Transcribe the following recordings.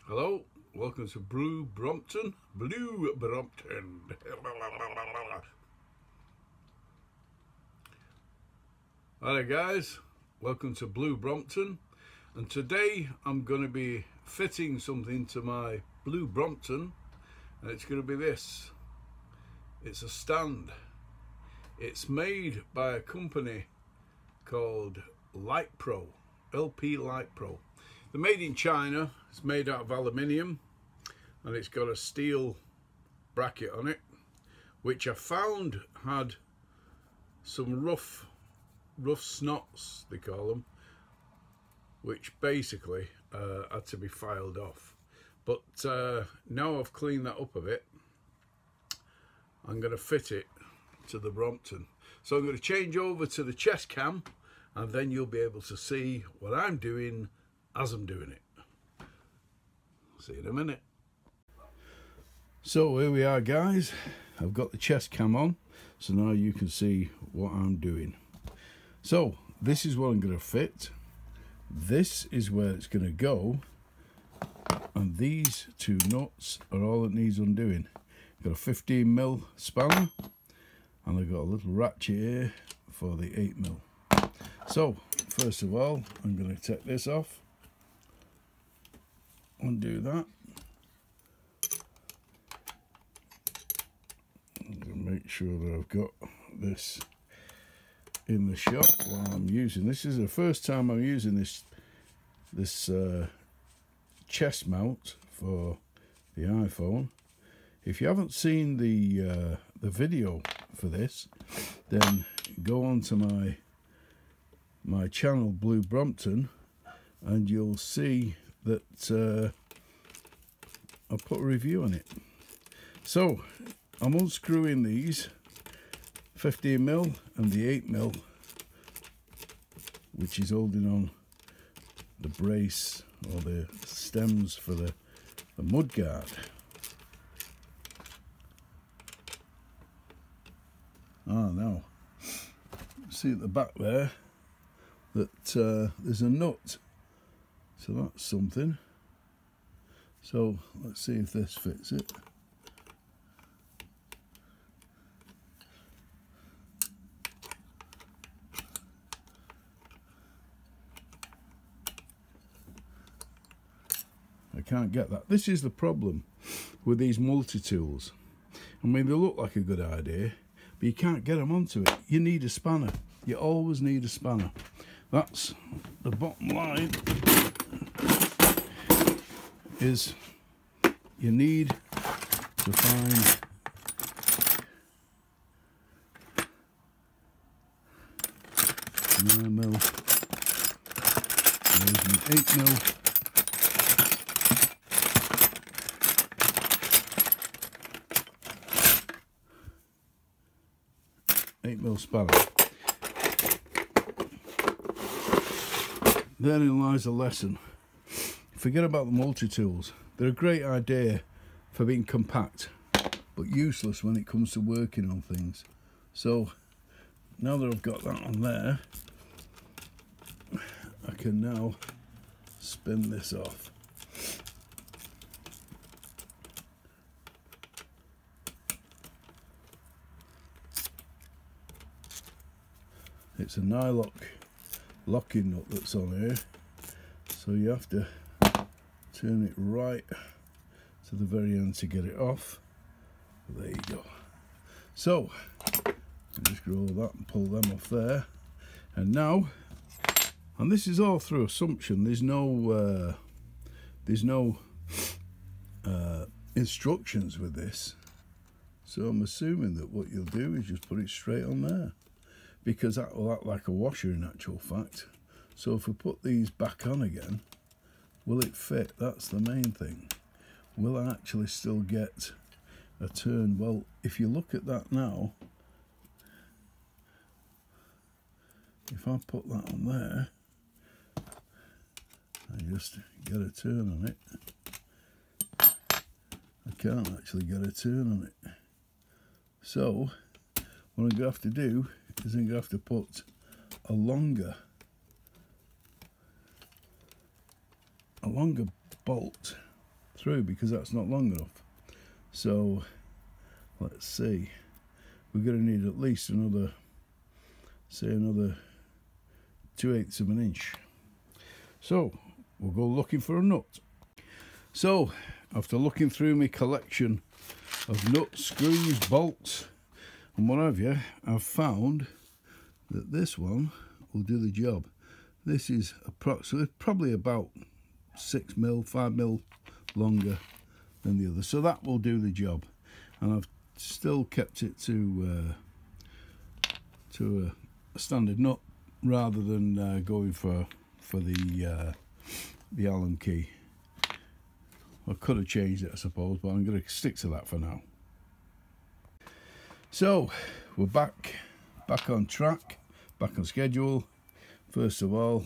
Hello, welcome to Brompton. Blue Brompton. Alright guys, welcome to Blue Brompton, and today I'm going to be fitting something to my Blue Brompton, and it's going to be this. It's a stand. It's made by a company called Light Pro, LP Light Pro. They're made in China. It's made out of aluminium and it's got a steel bracket on it, which I found had some rough snots, they call them, which basically had to be filed off. But now I've cleaned that up a bit, I'm going to fit it to the Brompton. So I'm going to change over to the chest cam, and then you'll be able to see what I'm doing as I'm doing it. See you in a minute. So here we are guys, I've got the chest cam on, so now you can see what I'm doing. So this is what I'm going to fit, this is where it's going to go, and these two nuts are all it needs undoing. Got a 15mm spanner, and I've got a little ratchet here for the 8mm. So first of all, I'm going to take this off, undo that, I'm going to make sure that I've got this in the shop while I'm using this. Is the first time I'm using this chest mount for the iPhone. If you haven't seen the video for this, then go on to my channel Blue Brompton, and you'll see that I'll put a review on it. So I'm unscrewing these 15mm and the 8mm, which is holding on the brace or the stems for the mud guard. Now see at the back there that there's a nut, so that's something. So let's see if this fits it. I can't get that. This is the problem with these multi-tools. I mean, they look like a good idea, but you can't get them onto it. You need a spanner. You always need a spanner. That's the bottom line, is you need to find an 9mm, there's an 8mm, spanner. Therein lies a lesson. Forget about the multi-tools. They're a great idea for being compact, but useless when it comes to working on things. So now that I've got that on there, I can now spin this off. It's a nylock locking nut that's on here, so you have to turn it right to the very end to get it off. There you go. So I just roll that and pull them off there, and now, and this is all through assumption, there's no instructions with this, so I'm assuming that what you'll do is just put it straight on there, because that will act like a washer in actual fact. So if we put these back on again, will it fit? That's the main thing. Will I actually still get a turn? Well, if you look at that now, if I put that on there, I just get a turn on it. I can't actually get a turn on it. So what I'm going to have to do is I'm going to have to put a longer bolt through because that's not long enough. So let's see, we're going to need at least another, say another 2/8 of an inch. So we'll go looking for a nut. So after looking through my collection of nuts, screws, bolts and what have you, I've found that this one will do the job. This is approximately probably about 6 mil, 5 mil longer than the other, so that will do the job. And I've still kept it to a standard nut rather than going for the Allen key. I could have changed it, I suppose, but I'm going to stick to that for now. So we're back on track, back on schedule. First of all,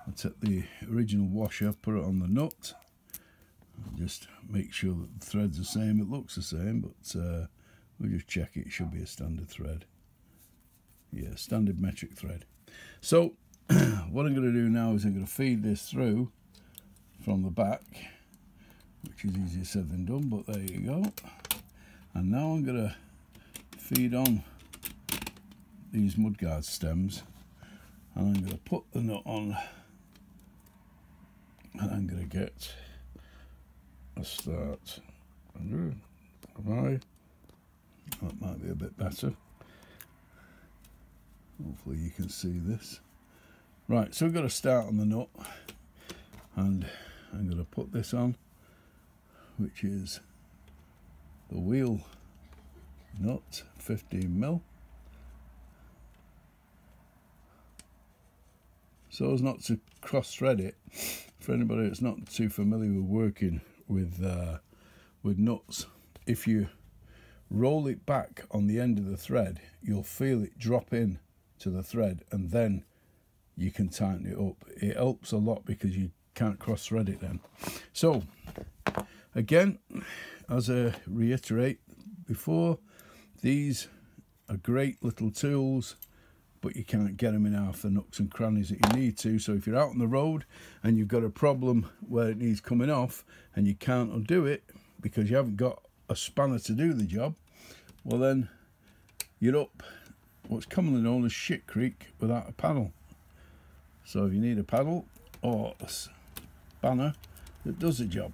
I'll take the original washer, put it on the nut, just make sure that the thread's the same. It looks the same, but we'll just check it. It should be a standard thread. Yeah, standard metric thread. So what I'm going to do now is I'm going to feed this through from the back, which is easier said than done, but there you go. And now I'm going to feed on these mudguard stems, and I'm going to put the nut on, and I'm going to get a start. That might be a bit better. Hopefully you can see this. Right, so we've got a start on the nut, and I'm going to put this on, which is the wheel nut, 15 mil. So as not to cross thread it, for anybody that's not too familiar with working with nuts, if you roll it back on the end of the thread, you'll feel it drop in to the thread, and then you can tighten it up. It helps a lot because you can't cross thread it then. So again, as I reiterate before, these are great little tools, but you can't get them in half the nooks and crannies that you need to. So if you're out on the road and you've got a problem where it needs coming off and you can't undo it because you haven't got a spanner to do the job, well then you're up what's commonly known as shit creek without a paddle. So if you need a paddle or a spanner that does the job.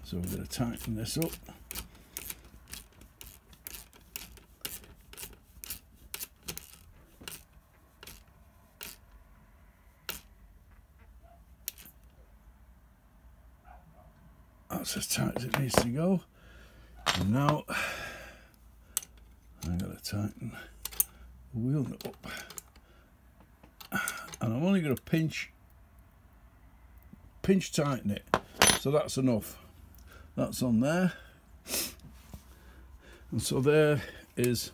So we're going to tighten this up. That's as tight as it needs to go. And now I'm going to tighten the wheel nut up. And I'm only going to pinch tighten it. So that's enough. That's on there. And so there is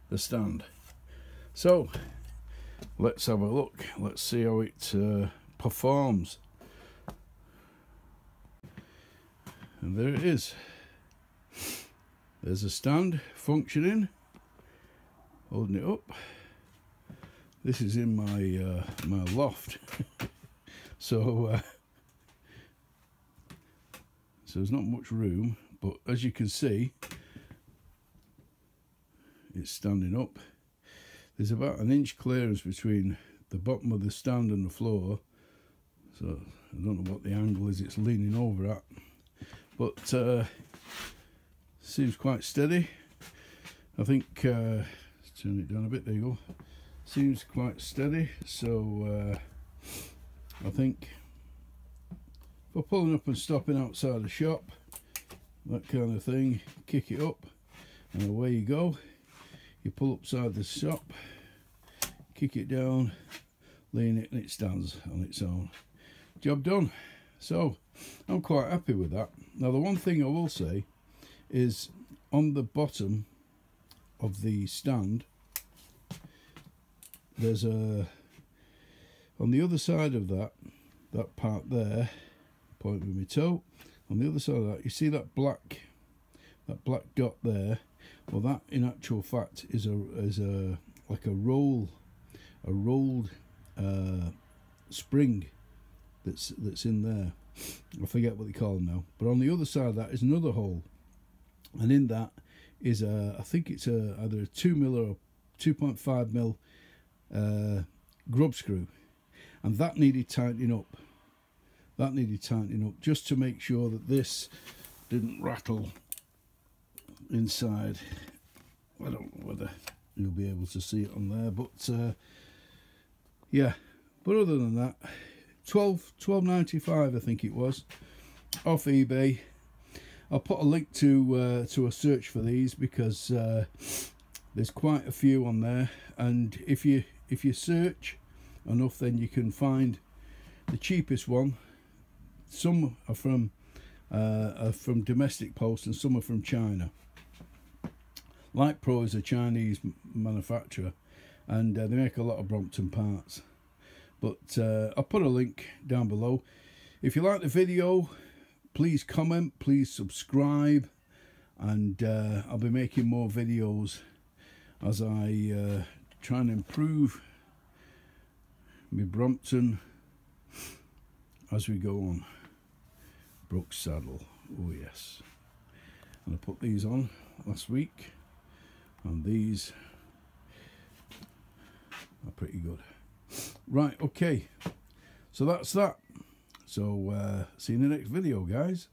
the stand. So let's have a look. Let's see how it performs. And there it is. There's a stand functioning, holding it up. This is in my my loft, so there's not much room, but as you can see, it's standing up. There's about an inch clearance between the bottom of the stand and the floor, so I don't know what the angle is it's leaning over at, but seems quite steady. I think let's turn it down a bit, there you go. Seems quite steady, so I think for pulling up and stopping outside the shop, that kind of thing, kick it up and away you go. You pull upside the shop, kick it down, lean it, and it stands on its own. Job done. So I'm quite happy with that. Now the one thing I will say is on the bottom of the stand, there's a, on the other side of that part there, point with my toe, on the other side of that, you see that black dot there? Well, that in actual fact is a like a rolled spring that's in there. I forget what they call them now. But on the other side of that is another hole, and in that is I think it's either a 2mm or 2.5mm grub screw, and that needed tightening up. That needed tightening up just to make sure that this didn't rattle inside. I don't know whether you'll be able to see it on there, but yeah. But other than that, $12.95 I think it was, off eBay. I'll put a link to a search for these, because there's quite a few on there, and if you search enough, then you can find the cheapest one. Some are from domestic post, and some are from China. Light Pro is a Chinese manufacturer, and they make a lot of Brompton parts. But I'll put a link down below. If you like the video, please comment, please subscribe, and I'll be making more videos as I try and improve my Brompton as we go on. Brooks saddle, oh yes. And I put these on last week, and these are pretty good. Right, okay, so that's that. So see you in the next video, guys.